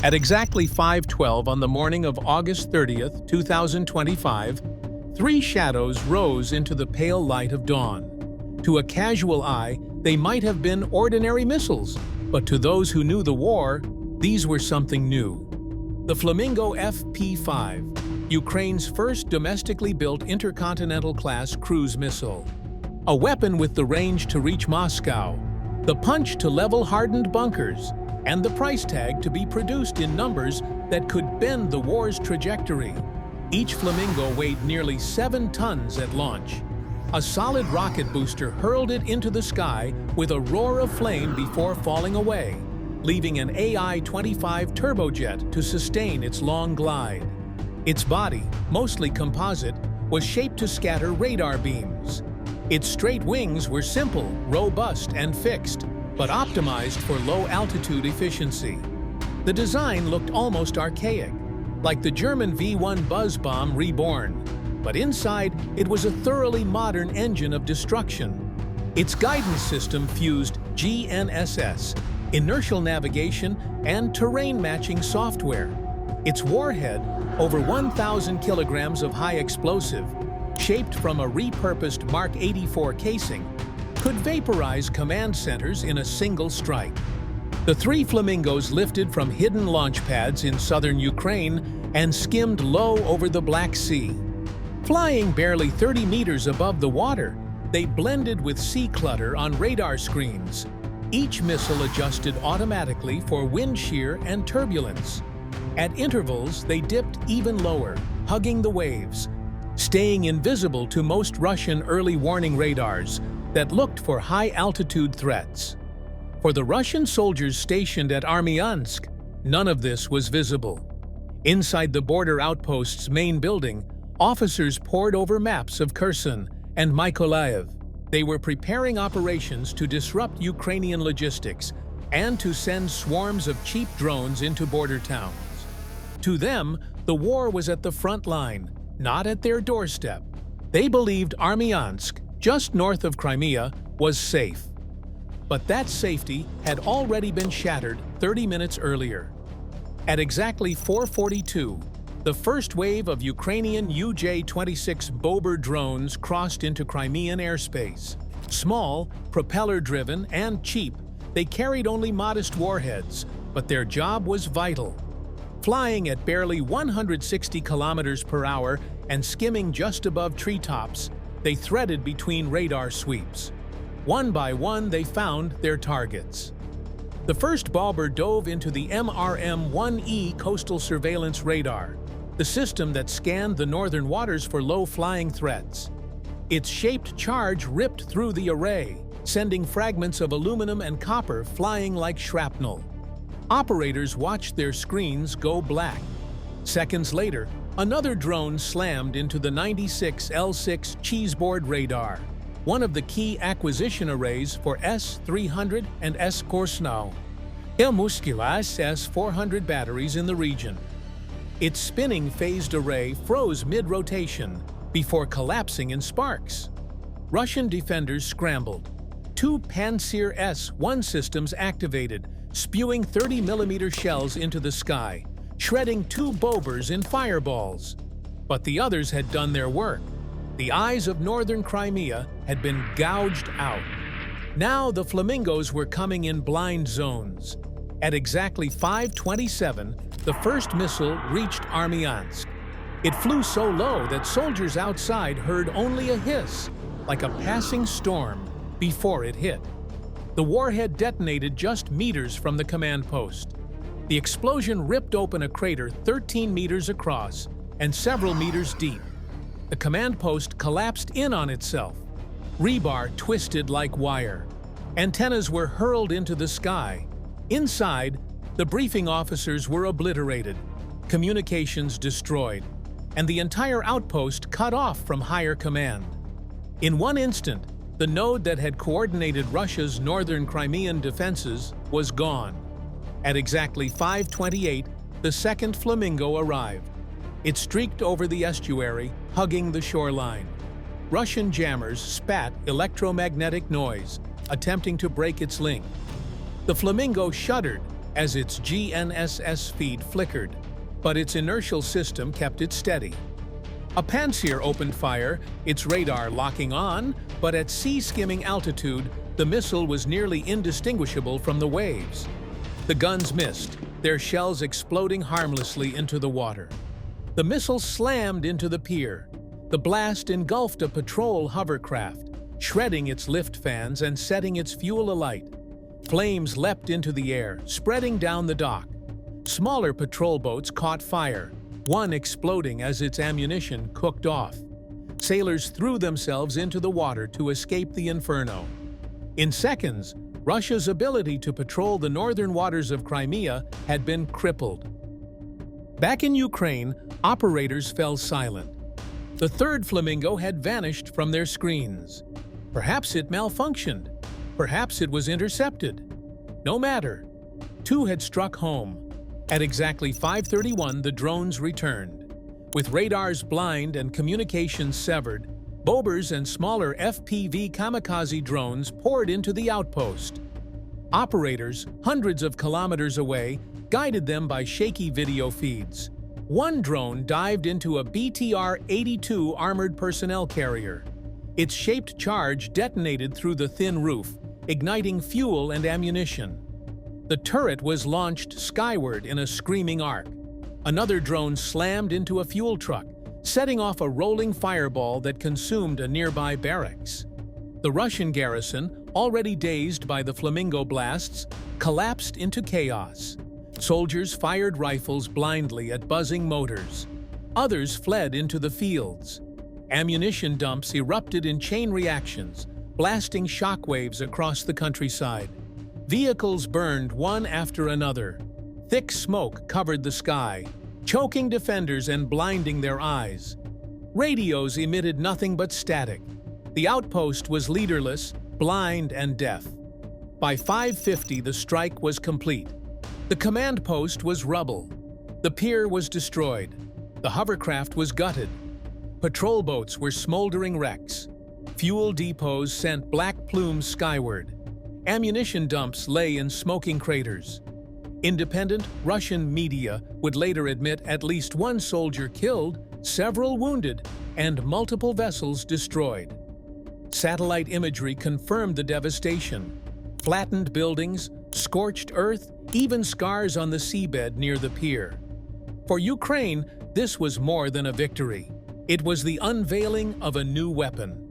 At exactly 5:12 on the morning of August 30th, 2025, three shadows rose into the pale light of dawn. To a casual eye, they might have been ordinary missiles, but to those who knew the war, these were something new. The Flamingo FP-5, Ukraine's first domestically built intercontinental-class cruise missile. A weapon with the range to reach Moscow, the punch to level hardened bunkers, and the price tag to be produced in numbers that could bend the war's trajectory. Each Flamingo weighed nearly 7 tons at launch. A solid rocket booster hurled it into the sky with a roar of flame before falling away, leaving an AI-25 turbojet to sustain its long glide. Its body, mostly composite, was shaped to scatter radar beams. Its straight wings were simple, robust, and fixed, but optimized for low-altitude efficiency. The design looked almost archaic, like the German V-1 buzz bomb reborn, but inside it was a thoroughly modern engine of destruction. Its guidance system fused GNSS, inertial navigation, and terrain-matching software. Its warhead, over 1,000 kilograms of high explosive, shaped from a repurposed Mark 84 casing, could vaporize command centers in a single strike. The three Flamingos lifted from hidden launch pads in southern Ukraine and skimmed low over the Black Sea. Flying barely 30 meters above the water, they blended with sea clutter on radar screens. Each missile adjusted automatically for wind shear and turbulence. At intervals, they dipped even lower, hugging the waves, staying invisible to most Russian early warning radars that looked for high-altitude threats. For the Russian soldiers stationed at Armyansk, none of this was visible. Inside the border outpost's main building, officers pored over maps of Kherson and Mykolaiv. They were preparing operations to disrupt Ukrainian logistics and to send swarms of cheap drones into border towns. To them, the war was at the front line, not at their doorstep. They believed Armyansk, just north of Crimea, was safe. But that safety had already been shattered 30 minutes earlier. At exactly 4:42, the first wave of Ukrainian UJ-26 Bober drones crossed into Crimean airspace. Small, propeller-driven, and cheap, they carried only modest warheads, but their job was vital. Flying at barely 160 kilometers per hour and skimming just above treetops, they threaded between radar sweeps. One by one, they found their targets. The first Bober dove into the MRM-1E coastal surveillance radar, the system that scanned the northern waters for low-flying threats. Its shaped charge ripped through the array, sending fragments of aluminum and copper flying like shrapnel. Operators watched their screens go black. Seconds later, another drone slammed into the 96 L6 cheeseboard radar, one of the key acquisition arrays for S-300 and S-Korsnow, Muskilas S-400 batteries in the region. Its spinning phased array froze mid-rotation before collapsing in sparks. Russian defenders scrambled. Two Pantsir S-1 systems activated, spewing 30mm shells into the sky, shredding two Bobers in fireballs. But the others had done their work. The eyes of northern Crimea had been gouged out. Now the Flamingos were coming in blind zones. At exactly 5:27, the first missile reached Armyansk. It flew so low that soldiers outside heard only a hiss, like a passing storm, before it hit. The warhead detonated just meters from the command post. The explosion ripped open a crater 13 meters across and several meters deep. The command post collapsed in on itself. Rebar twisted like wire. Antennas were hurled into the sky. Inside, the briefing officers were obliterated, communications destroyed, and the entire outpost cut off from higher command. In one instant, the node that had coordinated Russia's northern Crimean defenses was gone. At exactly 5:28, the second Flamingo arrived. It streaked over the estuary, hugging the shoreline. Russian jammers spat electromagnetic noise, attempting to break its link. The Flamingo shuddered, as its GNSS feed flickered, but its inertial system kept it steady. A Pantsir opened fire, its radar locking on, but at sea-skimming altitude, the missile was nearly indistinguishable from the waves. The guns missed, their shells exploding harmlessly into the water. The missile slammed into the pier. The blast engulfed a patrol hovercraft, shredding its lift fans and setting its fuel alight. Flames leapt into the air, spreading down the dock. Smaller patrol boats caught fire, one exploding as its ammunition cooked off. Sailors threw themselves into the water to escape the inferno. In seconds, Russia's ability to patrol the northern waters of Crimea had been crippled. Back in Ukraine, operators fell silent. The third Flamingo had vanished from their screens. Perhaps it malfunctioned. Perhaps it was intercepted. No matter. Two had struck home. At exactly 5:31, the drones returned. With radars blind and communications severed, bombers and smaller FPV kamikaze drones poured into the outpost. Operators, hundreds of kilometers away, guided them by shaky video feeds. One drone dived into a BTR-82 armored personnel carrier. Its shaped charge detonated through the thin roof, igniting fuel and ammunition. The turret was launched skyward in a screaming arc. Another drone slammed into a fuel truck, setting off a rolling fireball that consumed a nearby barracks. The Russian garrison, already dazed by the Flamingo blasts, collapsed into chaos. Soldiers fired rifles blindly at buzzing motors. Others fled into the fields. Ammunition dumps erupted in chain reactions, blasting shockwaves across the countryside. Vehicles burned one after another. Thick smoke covered the sky, choking defenders and blinding their eyes. Radios emitted nothing but static. The outpost was leaderless, blind, and deaf. By 5:50, the strike was complete. The command post was rubble. The pier was destroyed. The hovercraft was gutted. Patrol boats were smoldering wrecks. Fuel depots sent black plumes skyward. Ammunition dumps lay in smoking craters. Independent Russian media would later admit at least one soldier killed, several wounded, and multiple vessels destroyed. Satellite imagery confirmed the devastation. Flattened buildings, scorched earth, even scars on the seabed near the pier. For Ukraine, this was more than a victory. It was the unveiling of a new weapon.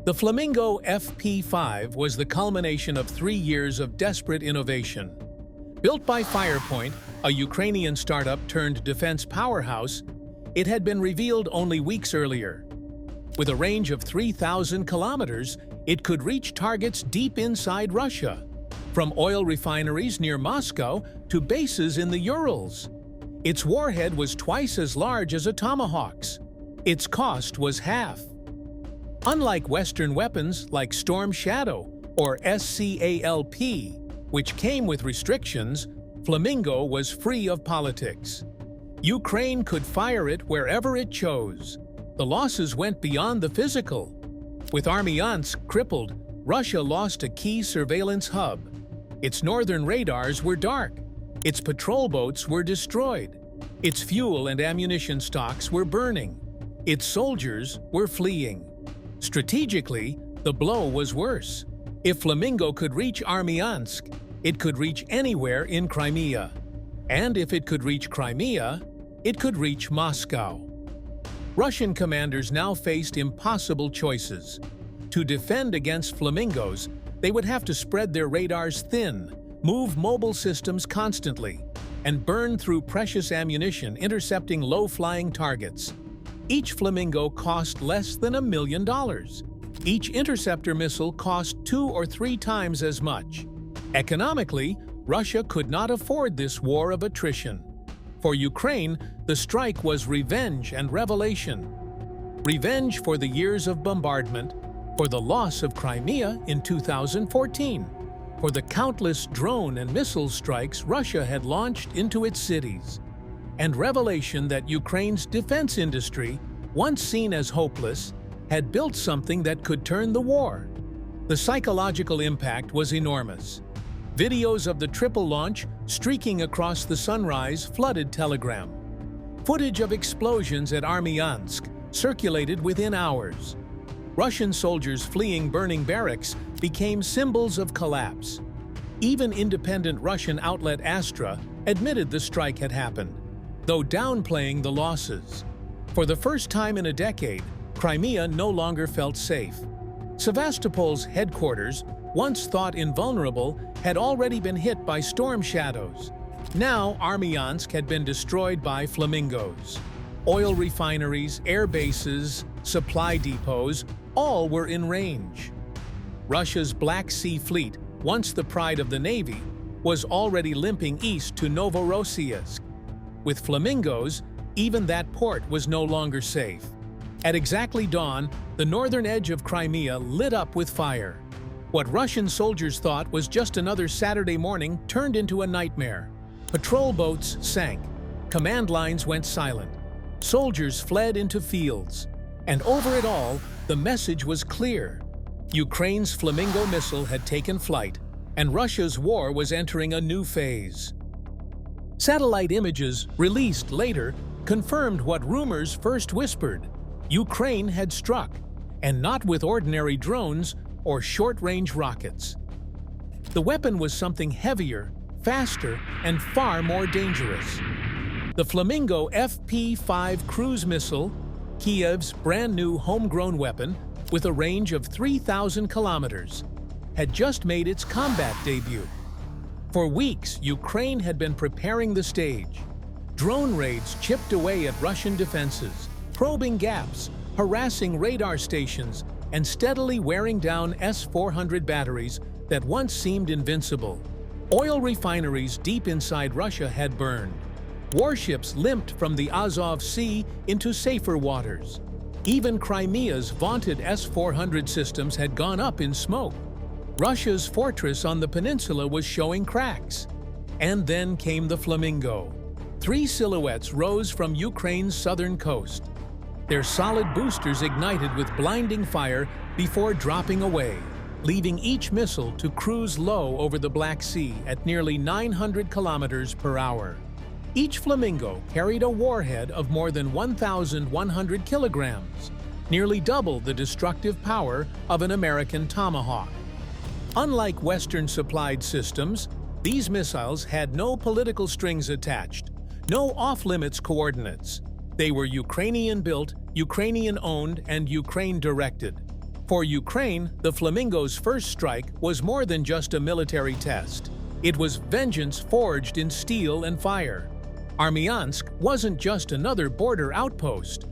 The Flamingo FP5 was the culmination of 3 years of desperate innovation. Built by Firepoint, a Ukrainian startup turned defense powerhouse, it had been revealed only weeks earlier. With a range of 3,000 kilometers, it could reach targets deep inside Russia, from oil refineries near Moscow to bases in the Urals. Its warhead was twice as large as a Tomahawk's. Its cost was half. Unlike Western weapons like Storm Shadow or SCALP, which came with restrictions, Flamingo was free of politics. Ukraine could fire it wherever it chose. The losses went beyond the physical. With Armyansk crippled, Russia lost a key surveillance hub. Its northern radars were dark. Its patrol boats were destroyed. Its fuel and ammunition stocks were burning. Its soldiers were fleeing. Strategically, the blow was worse. If Flamingo could reach Armyansk, it could reach anywhere in Crimea. And if it could reach Crimea, it could reach Moscow. Russian commanders now faced impossible choices. To defend against Flamingos, they would have to spread their radars thin, move mobile systems constantly, and burn through precious ammunition intercepting low-flying targets. Each Flamingo cost less than $1 million. Each interceptor missile cost 2 or 3 times as much. Economically, Russia could not afford this war of attrition. For Ukraine, the strike was revenge and revelation. Revenge for the years of bombardment, for the loss of Crimea in 2014, for the countless drone and missile strikes Russia had launched into its cities, and revelation that Ukraine's defense industry, once seen as hopeless, had built something that could turn the war. The psychological impact was enormous. Videos of the triple launch streaking across the sunrise flooded Telegram. Footage of explosions at Armyansk circulated within hours. Russian soldiers fleeing burning barracks became symbols of collapse. Even independent Russian outlet Astra admitted the strike had happened, though downplaying the losses. For the first time in a decade, Crimea no longer felt safe. Sevastopol's headquarters, once thought invulnerable, had already been hit by storm shadows. Now Armyansk had been destroyed by flamingos. Oil refineries, air bases, supply depots, all were in range. Russia's Black Sea Fleet, once the pride of the Navy, was already limping east to Novorossiysk. With flamingos, even that port was no longer safe. At exactly dawn, the northern edge of Crimea lit up with fire. What Russian soldiers thought was just another Saturday morning turned into a nightmare. Patrol boats sank. Command lines went silent. Soldiers fled into fields. And over it all, the message was clear. Ukraine's Flamingo missile had taken flight, and Russia's war was entering a new phase. Satellite images, released later, confirmed what rumors first whispered. Ukraine had struck, and not with ordinary drones or short-range rockets. The weapon was something heavier, faster, and far more dangerous. The Flamingo FP-5 cruise missile, Kiev's brand-new homegrown weapon with a range of 3,000 kilometers, had just made its combat debut. For weeks, Ukraine had been preparing the stage. Drone raids chipped away at Russian defenses, probing gaps, harassing radar stations, and steadily wearing down S-400 batteries that once seemed invincible. Oil refineries deep inside Russia had burned. Warships limped from the Azov Sea into safer waters. Even Crimea's vaunted S-400 systems had gone up in smoke. Russia's fortress on the peninsula was showing cracks. And then came the Flamingo. 3 silhouettes rose from Ukraine's southern coast. Their solid boosters ignited with blinding fire before dropping away, leaving each missile to cruise low over the Black Sea at nearly 900 kilometers per hour. Each Flamingo carried a warhead of more than 1,100 kilograms, nearly double the destructive power of an American Tomahawk. Unlike Western-supplied systems, these missiles had no political strings attached, no off-limits coordinates. They were Ukrainian-built, Ukrainian-owned, and Ukraine-directed. For Ukraine, the Flamingo's first strike was more than just a military test. It was vengeance forged in steel and fire. Armyansk wasn't just another border outpost.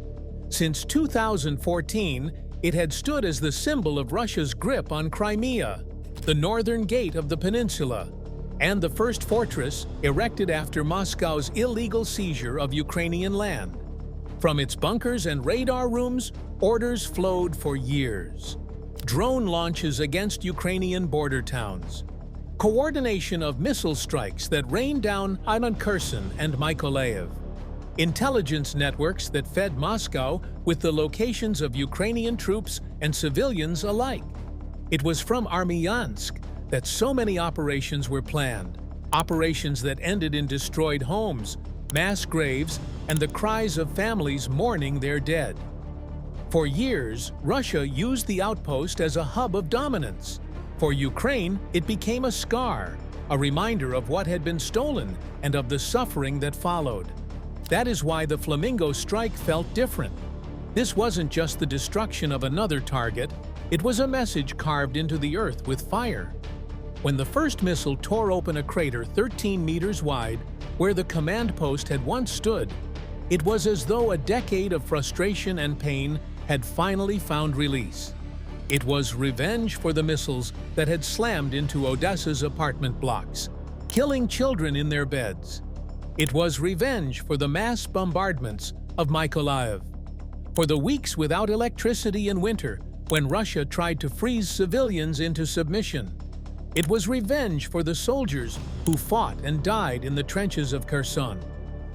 Since 2014, it had stood as the symbol of Russia's grip on Crimea, the northern gate of the peninsula, and the first fortress erected after Moscow's illegal seizure of Ukrainian land. From its bunkers and radar rooms, orders flowed for years. Drone launches against Ukrainian border towns. Coordination of missile strikes that rained down on Kherson and Mykolaiv. Intelligence networks that fed Moscow with the locations of Ukrainian troops and civilians alike. It was from Armyansk that so many operations were planned. Operations that ended in destroyed homes, mass graves, and the cries of families mourning their dead. For years, Russia used the outpost as a hub of dominance. For Ukraine, it became a scar, a reminder of what had been stolen and of the suffering that followed. That is why the Flamingo strike felt different. This wasn't just the destruction of another target, it was a message carved into the earth with fire. When the first missile tore open a crater 13 meters wide, where the command post had once stood, it was as though a decade of frustration and pain had finally found release. It was revenge for the missiles that had slammed into Odessa's apartment blocks, killing children in their beds. It was revenge for the mass bombardments of Mykolaiv, for the weeks without electricity in winter when Russia tried to freeze civilians into submission. It was revenge for the soldiers who fought and died in the trenches of Kherson,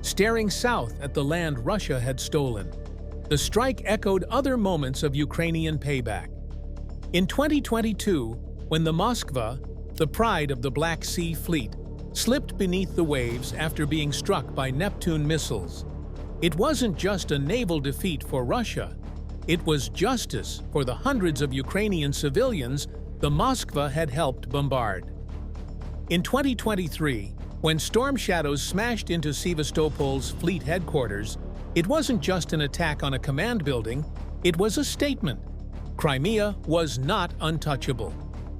staring south at the land Russia had stolen. The strike echoed other moments of Ukrainian payback. In 2022, when the Moskva, the pride of the Black Sea Fleet, slipped beneath the waves after being struck by Neptune missiles. It wasn't just a naval defeat for Russia. It was justice for the hundreds of Ukrainian civilians the Moskva had helped bombard. In 2023, when storm shadows smashed into Sevastopol's fleet headquarters, it wasn't just an attack on a command building, it was a statement. Crimea was not untouchable.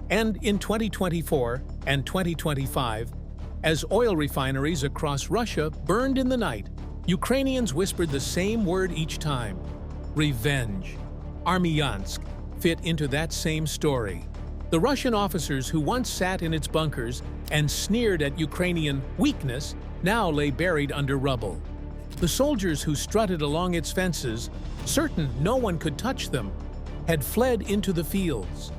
And in 2024 and 2025, as oil refineries across Russia burned in the night, Ukrainians whispered the same word each time: revenge. Armyansk fit into that same story. The Russian officers who once sat in its bunkers and sneered at Ukrainian weakness now lay buried under rubble. The soldiers who strutted along its fences, certain no one could touch them, had fled into the fields.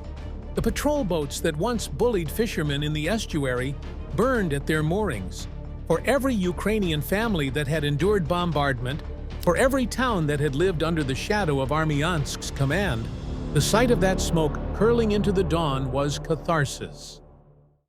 The patrol boats that once bullied fishermen in the estuary burned at their moorings. For every Ukrainian family that had endured bombardment, for every town that had lived under the shadow of Armyansk's command, the sight of that smoke curling into the dawn was catharsis.